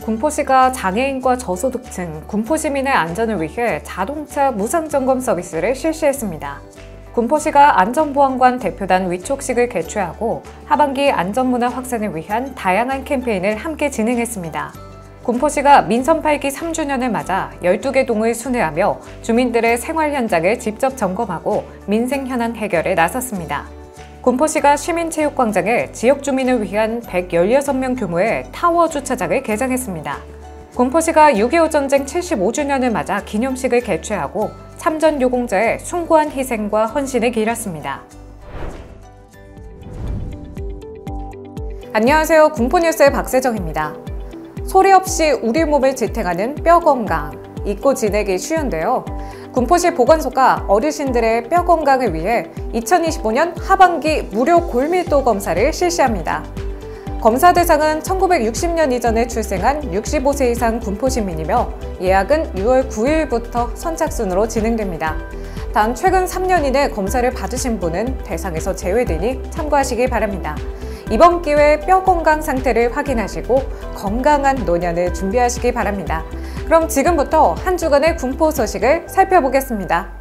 군포시가 장애인과 저소득층, 군포시민의 안전을 위해 자동차 무상점검 서비스를 실시했습니다. 군포시가 안전보안관 대표단 위촉식을 개최하고 하반기 안전문화 확산을 위한 다양한 캠페인을 함께 진행했습니다. 군포시가 민선 8기 3주년을 맞아 12개 동을 순회하며 주민들의 생활 현장을 직접 점검하고 민생 현안 해결에 나섰습니다. 군포시가 시민체육광장에 지역 주민을 위한 116명 규모의 타워 주차장을 개장했습니다. 군포시가 6.25 전쟁 75주년을 맞아 기념식을 개최하고 참전 유공자의 숭고한 희생과 헌신을 기렸습니다. 안녕하세요. 군포뉴스의 박세정입니다. 소리 없이 우리 몸을 지탱하는 뼈 건강, 잊고 지내기 쉬운데요. 군포시 보건소가 어르신들의 뼈 건강을 위해 2025년 하반기 무료 골밀도 검사를 실시합니다. 검사 대상은 1960년 이전에 출생한 65세 이상 군포시민이며 예약은 6월 9일부터 선착순으로 진행됩니다. 단 최근 3년 이내 검사를 받으신 분은 대상에서 제외되니 참고하시기 바랍니다. 이번 기회에 뼈 건강 상태를 확인하시고 건강한 노년을 준비하시기 바랍니다. 그럼 지금부터 한 주간의 군포 소식을 살펴보겠습니다.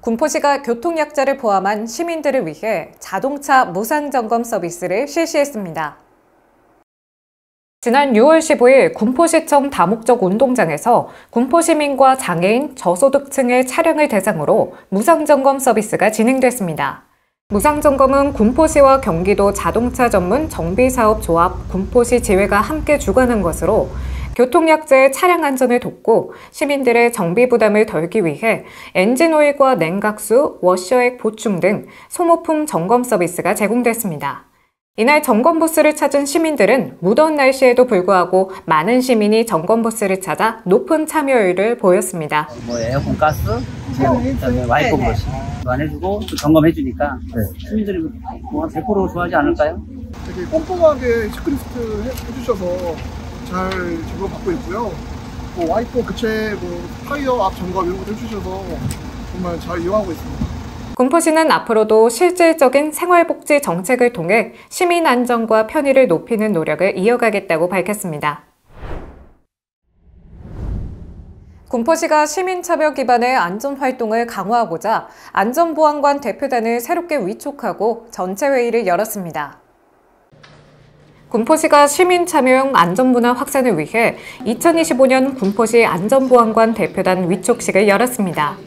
군포시가 교통약자를 포함한 시민들을 위해 자동차 무상점검 서비스를 실시했습니다. 지난 6월 15일 군포시청 다목적 운동장에서 군포시민과 장애인, 저소득층의 차량을 대상으로 무상점검 서비스가 진행됐습니다. 무상점검은 군포시와 경기도 자동차 전문 정비사업조합 군포시 지회가 함께 주관한 것으로 교통약자의 차량 안전을 돕고 시민들의 정비 부담을 덜기 위해 엔진오일과 냉각수, 워셔액 보충 등 소모품 점검 서비스가 제공됐습니다. 이날 점검 부스를 찾은 시민들은 무더운 날씨에도 불구하고 많은 시민이 점검 부스를 찾아 높은 참여율을 보였습니다. 에어컨 가스, 그다음에 와이퍼 브러시 안 해주고 또 점검해주니까 시민들이 뭐 100% 좋아하지 않을까요? 되게 꼼꼼하게 체크리스트 해주셔서 잘 점검받고 있고요. 뭐 와이퍼 교체, 타이어 앞 점검 이런 것도 해주셔서 정말 잘 이용하고 있습니다. 군포시는 앞으로도 실질적인 생활복지 정책을 통해 시민 안전과 편의를 높이는 노력을 이어가겠다고 밝혔습니다. 군포시가 시민참여 기반의 안전활동을 강화하고자 안전보안관 대표단을 새롭게 위촉하고 전체회의를 열었습니다. 군포시가 시민참여형 안전문화 확산을 위해 2025년 군포시 안전보안관 대표단 위촉식을 열었습니다.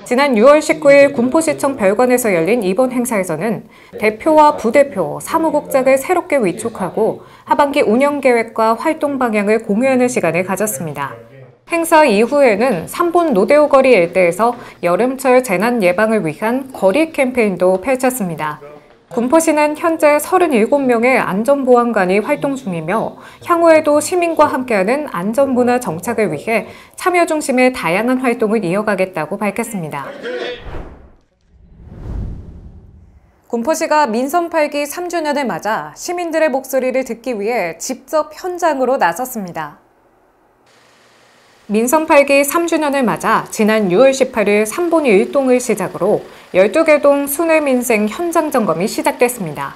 지난 6월 19일 군포시청 별관에서 열린 이번 행사에서는 대표와 부대표, 사무국장을 새롭게 위촉하고 하반기 운영계획과 활동 방향을 공유하는 시간을 가졌습니다. 행사 이후에는 3본 노대오 거리 일대에서 여름철 재난 예방을 위한 거리 캠페인도 펼쳤습니다. 군포시는 현재 37명의 안전보안관이 활동 중이며 향후에도 시민과 함께하는 안전문화 정착을 위해 참여 중심의 다양한 활동을 이어가겠다고 밝혔습니다. 군포시가 민선 8기 3주년을 맞아 시민들의 목소리를 듣기 위해 직접 현장으로 나섰습니다. 민선 8기 3주년을 맞아 지난 6월 18일 3본 1동을 시작으로 12개 동 순회민생 현장 점검이 시작됐습니다.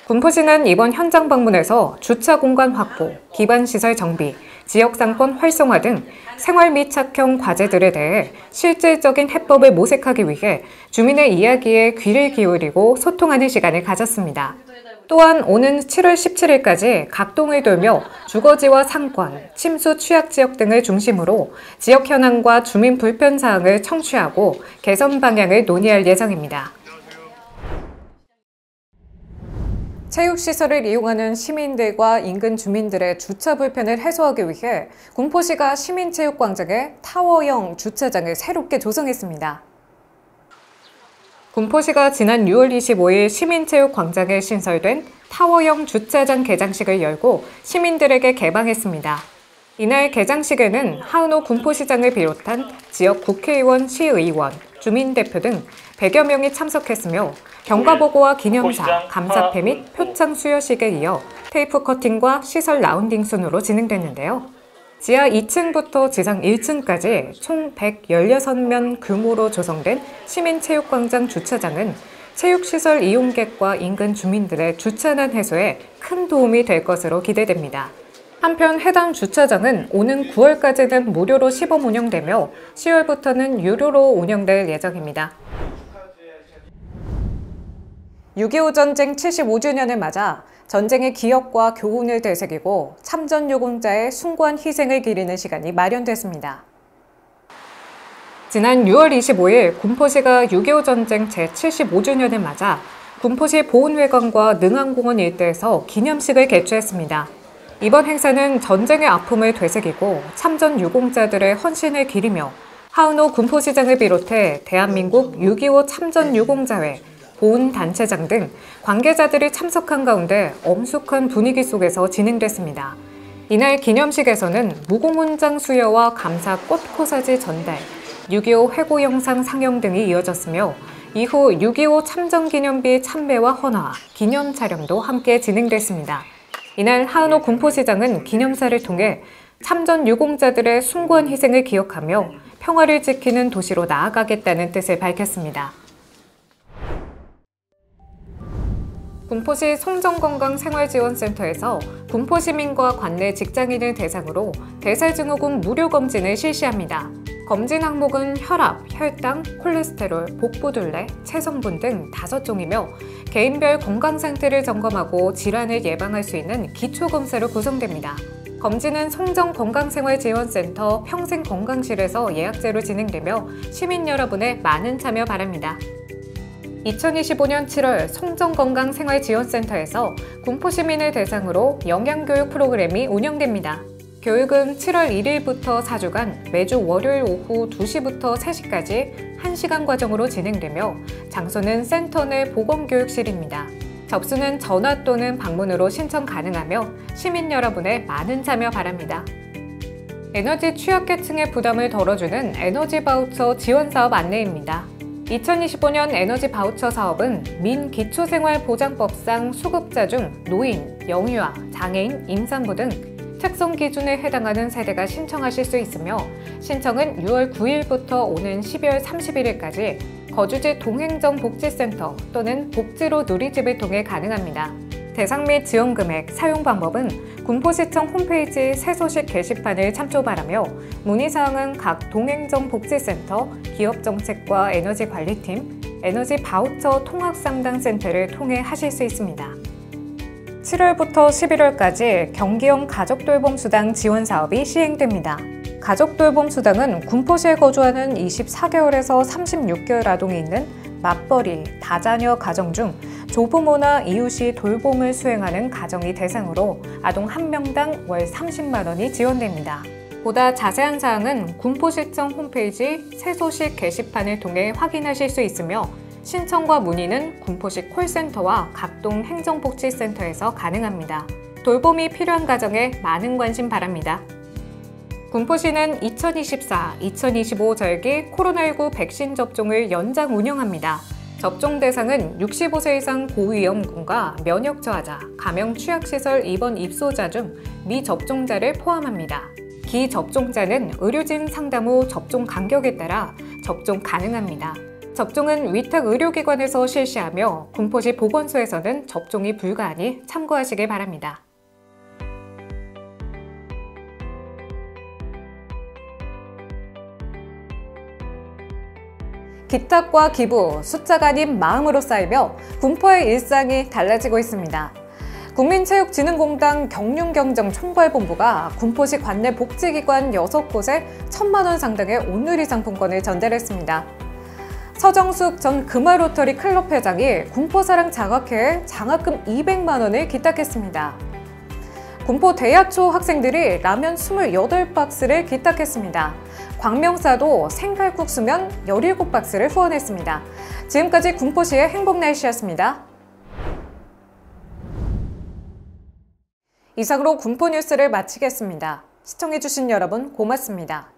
군포시는 이번 현장 방문에서 주차 공간 확보, 기반시설 정비, 지역상권 활성화 등 생활 밀착형 과제들에 대해 실질적인 해법을 모색하기 위해 주민의 이야기에 귀를 기울이고 소통하는 시간을 가졌습니다. 또한 오는 7월 17일까지 각 동을 돌며 주거지와 상권, 침수 취약 지역 등을 중심으로 지역 현황과 주민 불편 사항을 청취하고 개선 방향을 논의할 예정입니다. 체육시설을 이용하는 시민들과 인근 주민들의 주차 불편을 해소하기 위해 군포시가 시민체육광장에 타워형 주차장을 새롭게 조성했습니다. 군포시가 지난 6월 25일 시민체육광장에 신설된 타워형 주차장 개장식을 열고 시민들에게 개방했습니다. 이날 개장식에는 하은호 군포시장을 비롯한 지역 국회의원, 시의원, 주민대표 등 100여 명이 참석했으며 경과보고와 기념사, 감사패 및 표창 수여식에 이어 테이프 커팅과 시설 라운딩 순으로 진행됐는데요. 지하 2층부터 지상 1층까지 총 116면 규모로 조성된 시민체육광장 주차장은 체육시설 이용객과 인근 주민들의 주차난 해소에 큰 도움이 될 것으로 기대됩니다. 한편 해당 주차장은 오는 9월까지는 무료로 시범 운영되며 10월부터는 유료로 운영될 예정입니다. 6.25 전쟁 75주년을 맞아 전쟁의 기억과 교훈을 되새기고 참전 유공자의 숭고한 희생을 기리는 시간이 마련됐습니다. 지난 6월 25일 군포시가 6.25 전쟁 제75주년을 맞아 군포시 보훈회관과 능암공원 일대에서 기념식을 개최했습니다. 이번 행사는 전쟁의 아픔을 되새기고 참전 유공자들의 헌신을 기리며 하은호 군포시장을 비롯해 대한민국 6.25 참전 유공자회, 보훈단체장 등 관계자들이 참석한 가운데 엄숙한 분위기 속에서 진행됐습니다. 이날 기념식에서는 무공훈장 수여와 감사 꽃코사지 전달, 6.25 회고 영상 상영 등이 이어졌으며 이후 6.25 참전기념비 참배와 헌화, 기념 촬영도 함께 진행됐습니다. 이날 하은호 군포시장은 기념사를 통해 참전 유공자들의 숭고한 희생을 기억하며 평화를 지키는 도시로 나아가겠다는 뜻을 밝혔습니다. 군포시 송정건강생활지원센터에서 군포시민과 관내 직장인을 대상으로 대사증후군 무료 검진을 실시합니다. 검진 항목은 혈압, 혈당, 콜레스테롤, 복부둘레, 체성분 등 5종이며 개인별 건강 상태를 점검하고 질환을 예방할 수 있는 기초검사로 구성됩니다. 검진은 송정건강생활지원센터 평생건강실에서 예약제로 진행되며 시민 여러분의 많은 참여 바랍니다. 2025년 7월 송정건강생활지원센터에서 군포시민을 대상으로 영양교육 프로그램이 운영됩니다. 교육은 7월 1일부터 4주간 매주 월요일 오후 2시부터 3시까지 1시간 과정으로 진행되며 장소는 센터 내 보건교육실입니다. 접수는 전화 또는 방문으로 신청 가능하며 시민 여러분의 많은 참여 바랍니다. 에너지 취약계층의 부담을 덜어주는 에너지 바우처 지원 사업 안내입니다. 2025년 에너지 바우처 사업은 민기초생활보장법상 수급자 중 노인, 영유아, 장애인, 임산부 등 특성 기준에 해당하는 세대가 신청하실 수 있으며 신청은 6월 9일부터 오는 12월 31일까지 거주지 동행정복지센터 또는 복지로 누리집을 통해 가능합니다. 대상 및 지원 금액, 사용 방법은 군포시청 홈페이지 새소식 게시판을 참조 바라며 문의사항은 각 동행정복지센터, 기업정책과 에너지관리팀, 에너지 바우처 통합상담센터를 통해 하실 수 있습니다. 7월부터 11월까지 경기형 가족돌봄수당 지원 사업이 시행됩니다. 가족돌봄수당은 군포시에 거주하는 24개월에서 36개월 아동이 있는 맞벌이, 다자녀 가정 중 조부모나 이웃이 돌봄을 수행하는 가정이 대상으로 아동 1명당 월 30만 원이 지원됩니다. 보다 자세한 사항은 군포시청 홈페이지 새소식 게시판을 통해 확인하실 수 있으며 신청과 문의는 군포시 콜센터와 각동 행정복지센터에서 가능합니다. 돌봄이 필요한 가정에 많은 관심 바랍니다. 군포시는 2024-2025 절기 코로나19 백신 접종을 연장 운영합니다. 접종 대상은 65세 이상 고위험군과 면역 저하자, 감염 취약시설 입원 입소자 중 미접종자를 포함합니다. 기접종자는 의료진 상담 후 접종 간격에 따라 접종 가능합니다. 접종은 위탁 의료기관에서 실시하며 군포시 보건소에서는 접종이 불가하니 참고하시길 바랍니다. 기탁과 기부, 숫자가 아닌 마음으로 쌓이며 군포의 일상이 달라지고 있습니다. 국민체육진흥공단 경륜경정총괄본부가 군포시 관내 복지기관 6곳에 1,000만 원 상당의 온누리 상품권을 전달했습니다. 서정숙 전 금화로터리 클럽 회장이 군포사랑 장학회에 장학금 200만 원을 기탁했습니다. 군포 대야초 학생들이 라면 28박스를 기탁했습니다. 광명사도 생칼국수면 17박스를 후원했습니다. 지금까지 군포시의 행복날씨였습니다. 이상으로 군포뉴스를 마치겠습니다. 시청해주신 여러분 고맙습니다.